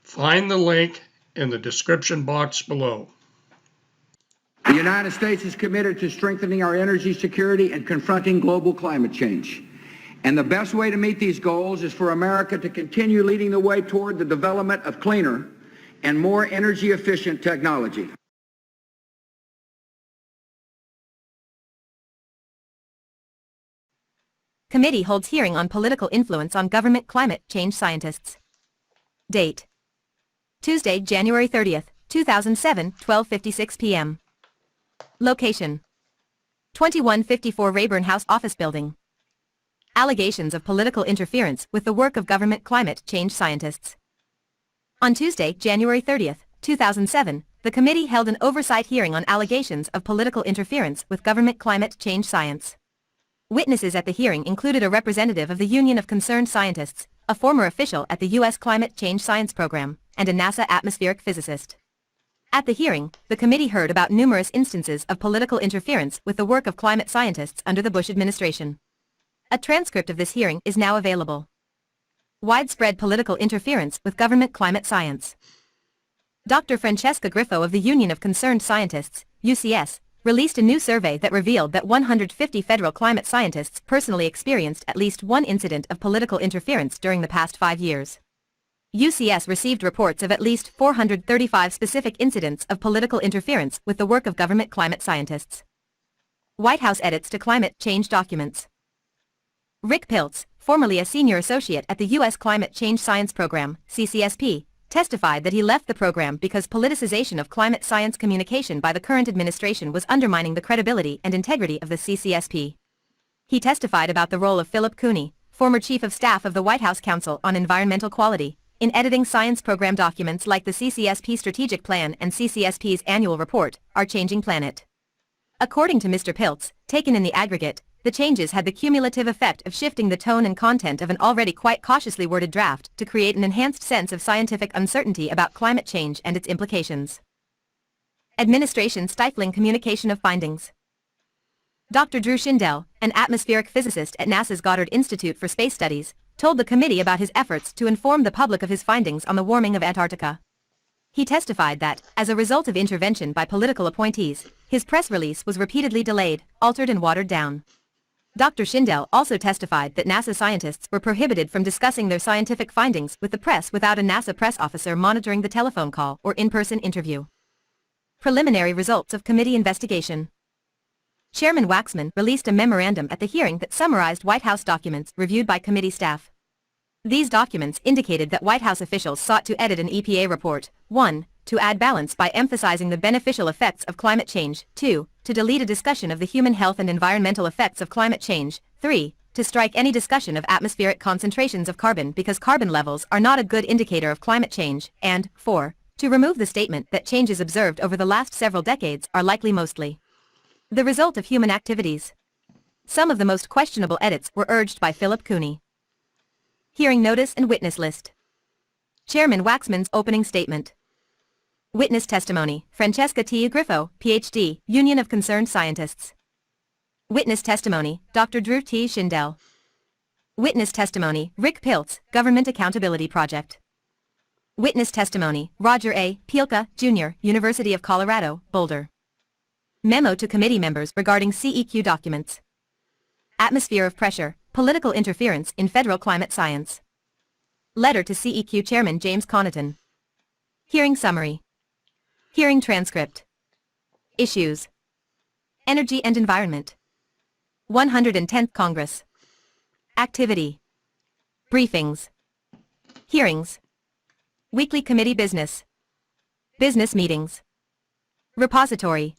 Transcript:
Find the link in the description box below. The United States is committed to strengthening our energy security and confronting global climate change. And the best way to meet these goals is for America to continue leading the way toward the development of cleaner and more energy-efficient technology. Committee holds hearing on political influence on government climate change scientists. Date: Tuesday, January 30th, 2007, 12:56 p.m. Location: 2154 Rayburn House Office Building. Allegations of political interference with the work of government climate change scientists. On Tuesday, January 30th, 2007, the committee held an oversight hearing on allegations of political interference with government climate change science. Witnesses at the hearing included a representative of the Union of Concerned Scientists, a former official at the U.S. Climate Change Science Program, and a NASA atmospheric physicist. At the hearing, the committee heard about numerous instances of political interference with the work of climate scientists under the Bush administration. A transcript of this hearing is now available. Widespread political interference with government climate science. Dr. Francesca Griffo of the Union of Concerned Scientists, UCS, released a new survey that revealed that 150 federal climate scientists personally experienced at least one incident of political interference during the past 5 years. UCS received reports of at least 435 specific incidents of political interference with the work of government climate scientists. White House edits to climate change documents. Rick Piltz, formerly a senior associate at the U.S. Climate Change Science Program, CCSP, testified that he left the program because politicization of climate science communication by the current administration was undermining the credibility and integrity of the CCSP. He testified about the role of Philip Cooney, former chief of staff of the White House Council on Environmental Quality, in editing science program documents like the CCSP Strategic Plan and CCSP's annual report, Our Changing Planet. According to Mr. Piltz, taken in the aggregate, the changes had the cumulative effect of shifting the tone and content of an already quite cautiously worded draft to create an enhanced sense of scientific uncertainty about climate change and its implications. Administration stifling communication of findings. Dr. Drew Shindell, an atmospheric physicist at NASA's Goddard Institute for Space Studies, told the committee about his efforts to inform the public of his findings on the warming of Antarctica. He testified that, as a result of intervention by political appointees, his press release was repeatedly delayed, altered and watered down. Dr. Shindell also testified that NASA scientists were prohibited from discussing their scientific findings with the press without a NASA press officer monitoring the telephone call or in-person interview. Preliminary results of committee investigation. Chairman Waxman released a memorandum at the hearing that summarized White House documents reviewed by committee staff. These documents indicated that White House officials sought to edit an EPA report, 1, to add balance by emphasizing the beneficial effects of climate change, 2, to delete a discussion of the human health and environmental effects of climate change, 3, to strike any discussion of atmospheric concentrations of carbon because carbon levels are not a good indicator of climate change, and 4, to remove the statement that changes observed over the last several decades are likely mostly the result of human activities. Some of the most questionable edits were urged by Philip Cooney. Hearing notice and witness list. Chairman Waxman's opening statement. Witness testimony, Francesca T. Griffo, Ph.D., Union of Concerned Scientists. Witness testimony, Dr. Drew T. Shindell. Witness testimony, Rick Piltz, Government Accountability Project. Witness testimony, Roger A. Pielka, Jr., University of Colorado, Boulder. Memo to committee members regarding CEQ documents. Atmosphere of pressure, political interference in federal climate science. Letter to CEQ Chairman James Connaughton. Hearing summary. Hearing transcript. Issues. Energy and environment. 110th Congress. Activity. Briefings. Hearings. Weekly committee business. Business meetings. Repository.